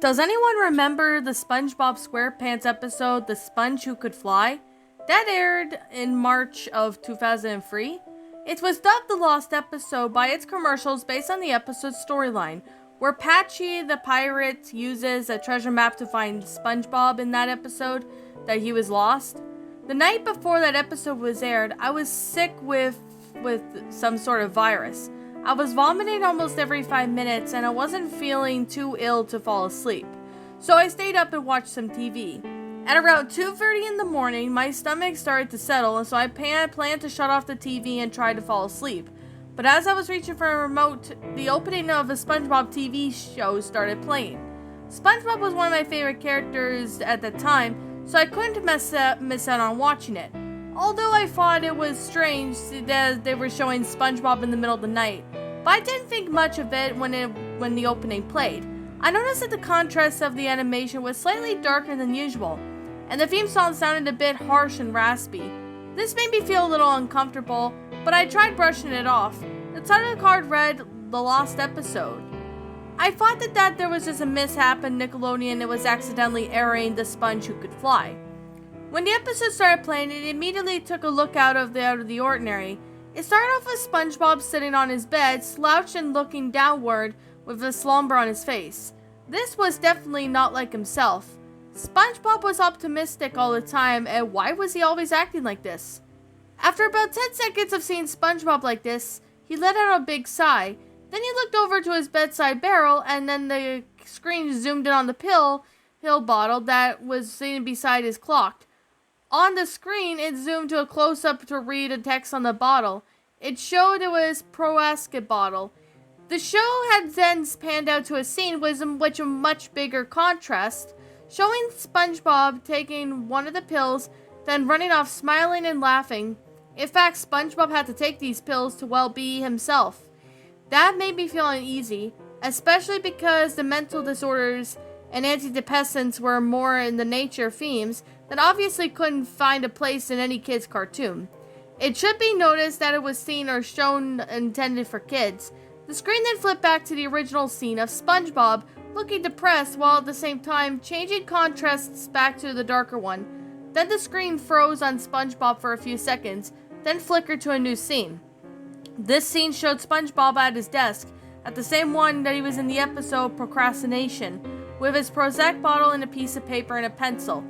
Does anyone remember the SpongeBob SquarePants episode, The Sponge Who Could Fly? That aired in March of 2003. It was dubbed the Lost Episode by its commercials based on the episode's storyline, where Patchy the pirate uses a treasure map to find SpongeBob in that episode, that he was lost. The night before that episode was aired, I was sick with some sort of virus. I was vomiting almost every 5 minutes and I wasn't feeling too ill to fall asleep. So I stayed up and watched some TV. At around 2:30 in the morning, my stomach started to settle, and so I planned to shut off the TV and try to fall asleep. But as I was reaching for a remote, the opening of a SpongeBob TV show started playing. SpongeBob was one of my favorite characters at the time, so I couldn't miss out on watching it. Although I thought it was strange that they were showing SpongeBob in the middle of the night, but I didn't think much of it when the opening played. I noticed that the contrast of the animation was slightly darker than usual, and the theme song sounded a bit harsh and raspy. This made me feel a little uncomfortable, but I tried brushing it off. The title card read, The Lost Episode. I thought that there was just a mishap in Nickelodeon and was accidentally airing The Sponge Who Could Fly. When the episode started playing, it immediately took a look out of the ordinary. It started off with SpongeBob sitting on his bed, slouched and looking downward with a slumber on his face. This was definitely not like himself. SpongeBob was optimistic all the time, and why was he always acting like this? After about 10 seconds of seeing SpongeBob like this, he let out a big sigh. Then he looked over to his bedside barrel, and then the screen zoomed in on the pill bottle that was sitting beside his clock. On the screen, it zoomed to a close-up to read a text on the bottle. It showed it was Proasket bottle. The show had then panned out to a scene with a much bigger contrast, showing SpongeBob taking one of the pills, then running off smiling and laughing. In fact, SpongeBob had to take these pills to be himself. That made me feel uneasy, especially because the mental disorders and antidepressants were more in the nature themes that obviously couldn't find a place in any kid's cartoon. It should be noticed that it was seen or shown intended for kids. The screen then flipped back to the original scene of SpongeBob looking depressed while at the same time changing contrasts back to the darker one. Then the screen froze on SpongeBob for a few seconds, then flickered to a new scene. This scene showed SpongeBob at his desk, at the same one that he was in the episode Procrastination, with his Prozac bottle and a piece of paper and a pencil.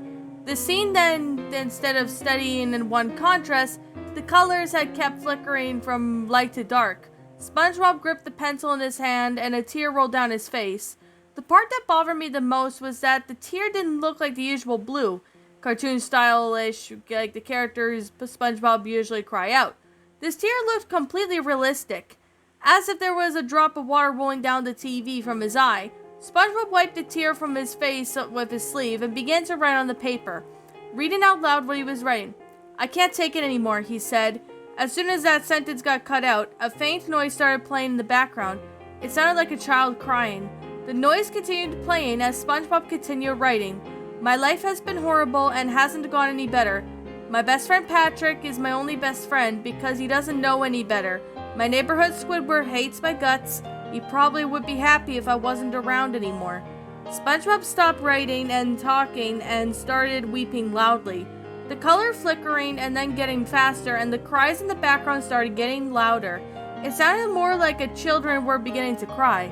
The scene then, instead of steadying in one contrast, the colors had kept flickering from light to dark. SpongeBob gripped the pencil in his hand and a tear rolled down his face. The part that bothered me the most was that the tear didn't look like the usual blue, cartoon style-ish, like the characters SpongeBob usually cry out. This tear looked completely realistic, as if there was a drop of water rolling down the TV from his eye. SpongeBob wiped a tear from his face with his sleeve and began to write on the paper, reading out loud what he was writing. "I can't take it anymore," he said. As soon as that sentence got cut out, a faint noise started playing in the background. It sounded like a child crying. The noise continued playing as SpongeBob continued writing. "My life has been horrible and hasn't gone any better. My best friend Patrick is my only best friend because he doesn't know any better. My neighborhood Squidward hates my guts. He probably would be happy if I wasn't around anymore." SpongeBob stopped writing and talking and started weeping loudly. The color flickering and then getting faster, and the cries in the background started getting louder. It sounded more like children were beginning to cry.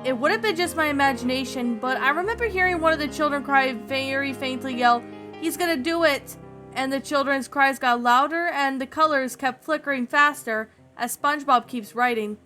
It would have been just my imagination, but I remember hearing one of the children cry very faintly yell, "He's gonna do it!" And the children's cries got louder and the colors kept flickering faster as SpongeBob keeps writing.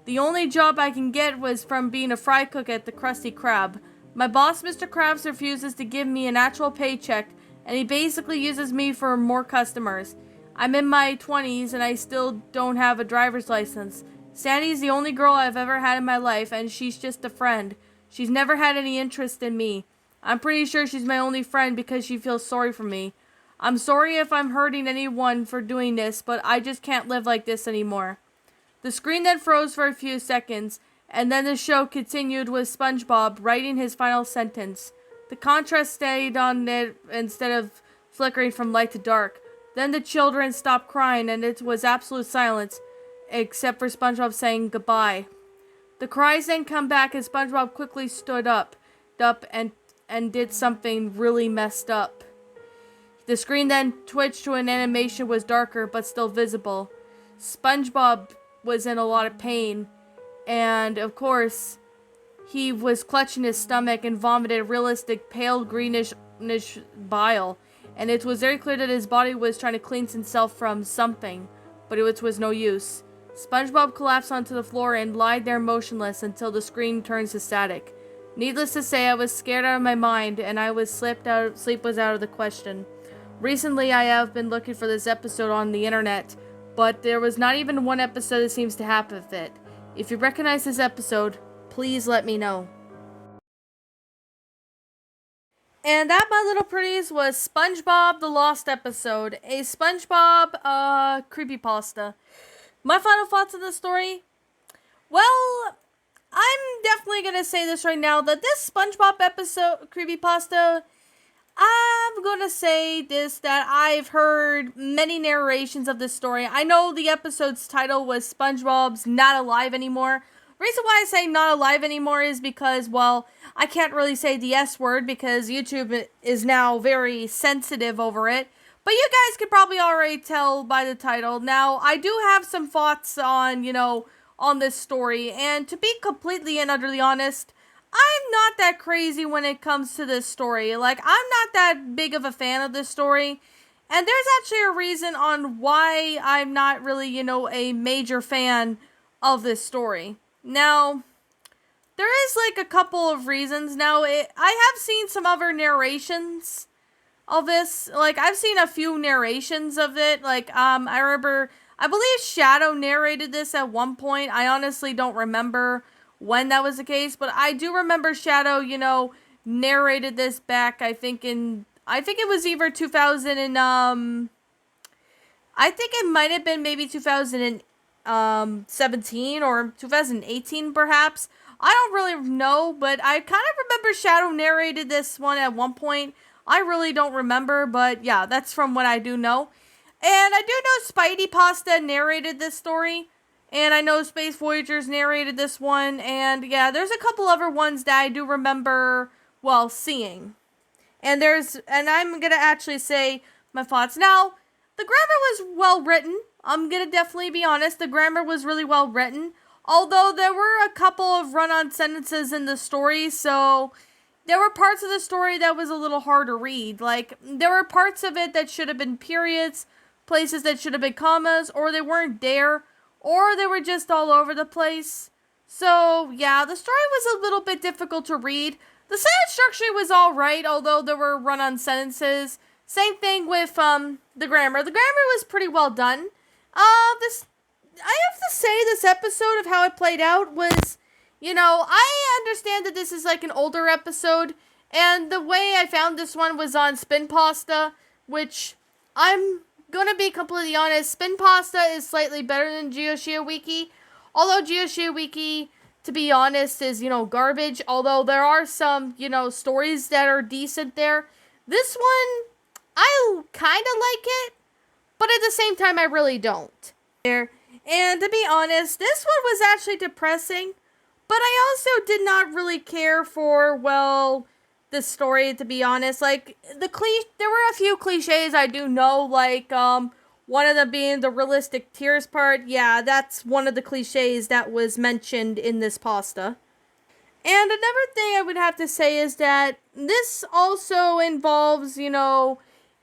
"The only job I can get was from being a fry cook at the Krusty Krab. My boss, Mr. Krabs, refuses to give me an actual paycheck, and he basically uses me for more customers. I'm in my 20s and I still don't have a driver's license. Sandy's the only girl I've ever had in my life, and she's just a friend. She's never had any interest in me. I'm pretty sure she's my only friend because she feels sorry for me. I'm sorry if I'm hurting anyone for doing this, but I just can't live like this anymore." The screen then froze for a few seconds, and then the show continued with SpongeBob writing his final sentence. The contrast stayed on it instead of flickering from light to dark. Then the children stopped crying and it was absolute silence, except for SpongeBob saying goodbye. The cries then come back and SpongeBob quickly stood up. up and did something really messed up. The screen then twitched to an animation was darker but still visible. SpongeBob was in a lot of pain, and of course, he was clutching his stomach and vomited realistic pale greenish bile, and it was very clear that his body was trying to cleanse himself from something, but it was no use. SpongeBob collapsed onto the floor and lied there motionless until the screen turns to static. Needless to say, I was scared out of my mind, and sleep was out of the question. Recently, I have been looking for this episode on the internet, but there was not even one episode that seems to have it. If you recognize this episode, please let me know. And that, my little pretties, was SpongeBob the Lost Episode, a SpongeBob creepypasta. My final thoughts on the story? Well, I'm definitely gonna say this right now, that this SpongeBob episode creepypasta, I'm gonna say this, that I've heard many narrations of this story. I know the episode's title was SpongeBob's Not Alive Anymore. Reason why I say not alive anymore is because, well, I can't really say the S word because YouTube is now very sensitive over it. But you guys could probably already tell by the title. Now, I do have some thoughts on, on this story. And to be completely and utterly honest, I'm not that crazy when it comes to this story. Like, I'm not that big of a fan of this story. And there's actually a reason on why I'm not really, a major fan of this story. Now, there is like a couple of reasons. Now, I have seen some other narrations of this. Like, I've seen a few narrations of it. Like, I believe Shadow narrated this at one point. I honestly don't remember when that was the case, but I do remember Shadow, narrated this back, I think it was either 2000 and, I think it might have been maybe 2017 or 2018 perhaps. I don't really know, but I kind of remember Shadow narrated this one at one point. I really don't remember, but yeah, that's from what I do know. And I do know Spidey Pasta narrated this story, and I know Space Voyagers narrated this one, and yeah, there's a couple other ones that I do remember, well, seeing. And I'm gonna actually say my thoughts. Now, the grammar was well written. I'm gonna definitely be honest, the grammar was really well written. Although there were a couple of run-on sentences in the story, so there were parts of the story that was a little hard to read. Like, there were parts of it that should have been periods, places that should have been commas, or they weren't there, or they were just all over the place. So, yeah, the story was a little bit difficult to read. The sentence structure was alright, although there were run-on sentences. Same thing with, the grammar. The grammar was pretty well done. I have to say, this episode of how it played out was, I understand that this is like an older episode, and the way I found this one was on Spin Pasta, which I'm gonna be completely honest, Spin Pasta is slightly better than Geoshia Wiki, although Geoshia Wiki, to be honest, is, garbage, although there are some, stories that are decent there. This one, I kind of like it, but at the same time, I really don't. And to be honest, this one was actually depressing, but I also did not really care for, well, the story, to be honest. Like, there were a few cliches I do know, like, one of them being the realistic tears part. Yeah, that's one of the cliches that was mentioned in this pasta. And another thing I would have to say is that this also involves,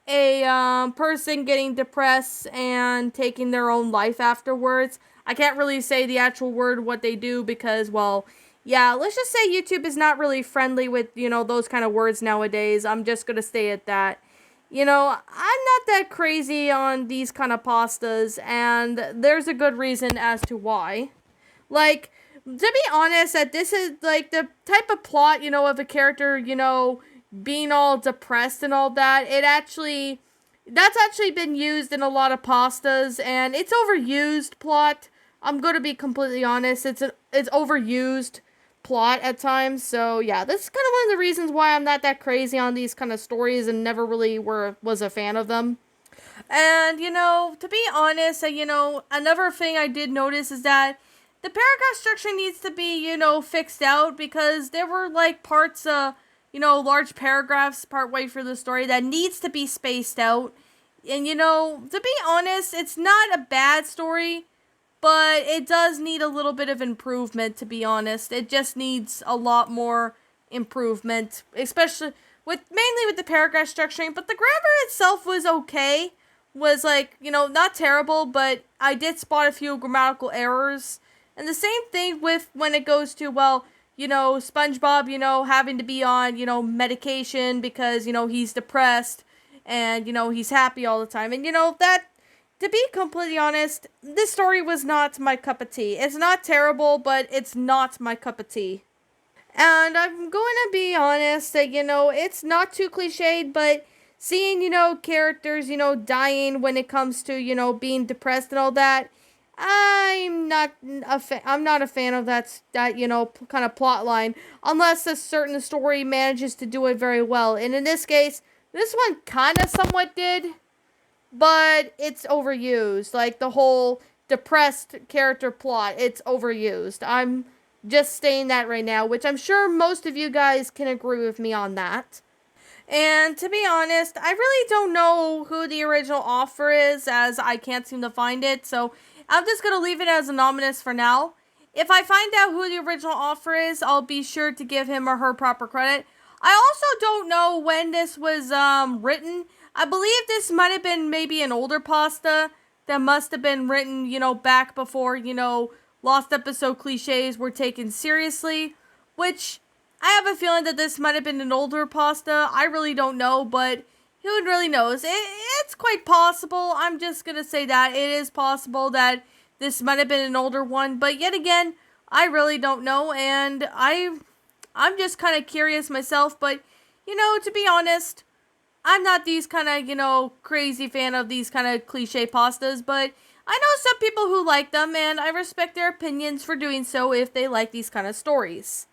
a person getting depressed and taking their own life afterwards. I can't really say the actual word what they do because, well, yeah, let's just say YouTube is not really friendly with, those kind of words nowadays. I'm just gonna stay at that. I'm not that crazy on these kind of pastas, and there's a good reason as to why. Like, to be honest, that this is, like, the type of plot, of a character, being all depressed and all that, that's actually been used in a lot of pastas, and it's overused plot. I'm gonna be completely honest, it's overused plot at times, so yeah, this is kind of one of the reasons why I'm not that crazy on these kind of stories and never really was a fan of them. And, to be honest, another thing I did notice is that the paragraph structure needs to be, fixed out, because there were, like, parts large paragraphs part way through the story that needs to be spaced out. And, to be honest, it's not a bad story, but it does need a little bit of improvement, to be honest. It just needs a lot more improvement, especially mainly with the paragraph structuring, but the grammar itself was okay. Was like, not terrible, but I did spot a few grammatical errors. And the same thing with when it goes to, well, SpongeBob, having to be on, medication because, he's depressed and, he's happy all the time. And, that, to be completely honest, this story was not my cup of tea. It's not terrible, but it's not my cup of tea. And I'm going to be honest that, it's not too cliched, but seeing, characters, dying when it comes to, being depressed and all that, I'm not a fan of that, kind of plot line, unless a certain story manages to do it very well. And in this case, this one kind of somewhat did, but it's overused. Like, the whole depressed character plot, it's overused. I'm just saying that right now, which I'm sure most of you guys can agree with me on that. And to be honest, I really don't know who the original author is, as I can't seem to find it, so I'm just going to leave it as anonymous for now. If I find out who the original author is, I'll be sure to give him or her proper credit. I also don't know when this was written. I believe this might have been maybe an older pasta that must have been written, back before, Lost episode cliches were taken seriously, which I have a feeling that this might have been an older pasta. I really don't know, but who really knows? It's quite possible. I'm just going to say that. It is possible that this might have been an older one, but yet again, I really don't know, and I'm just kind of curious myself, but, to be honest, I'm not these kind of, crazy fan of these kind of cliche pastas, but I know some people who like them, and I respect their opinions for doing so if they like these kind of stories.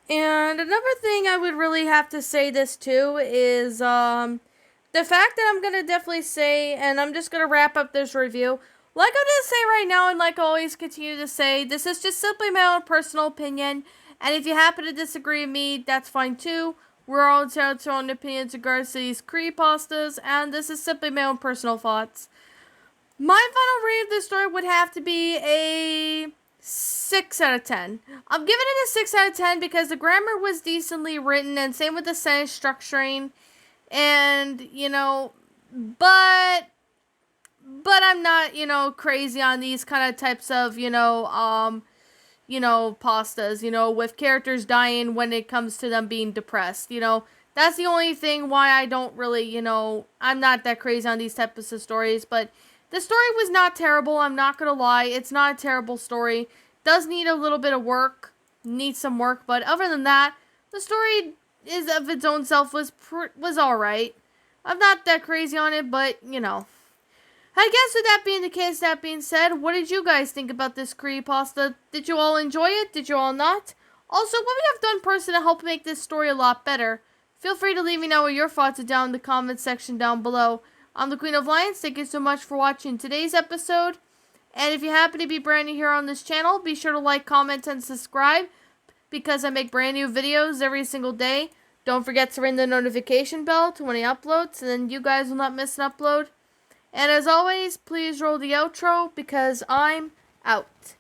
And another thing I would really have to say this too is the fact that I'm going to definitely say, and I'm just going to wrap up this review, like I'm going to say right now, and like I always continue to say, this is just simply my own personal opinion, and if you happen to disagree with me, that's fine too. We're all entitled to our own opinions regarding these creepypastas, and this is simply my own personal thoughts. My final rating of this story would have to be a 6 out of 10. I'm giving it a 6 out of 10 because the grammar was decently written, and same with the sentence structuring, and, but I'm not, crazy on these kind of types of, pastas, with characters dying when it comes to them being depressed, That's the only thing why I don't really, I'm not that crazy on these types of stories, but the story was not terrible, I'm not gonna lie. It's not a terrible story. Does need a little bit of work, needs some work, but other than that, the story is of its own self was alright. I'm not that crazy on it, but, I guess with that being the case, that being said, what did you guys think about this creepypasta? Did you all enjoy it? Did you all not? Also, what would you have done personally to help make this story a lot better? Feel free to leave me know what your thoughts are down in the comments section down below. I'm the Queen of Lions. Thank you so much for watching today's episode. And if you happen to be brand new here on this channel, be sure to like, comment, and subscribe because I make brand new videos every single day. Don't forget to ring the notification bell to when I upload so then you guys will not miss an upload. And as always, please roll the outro because I'm out.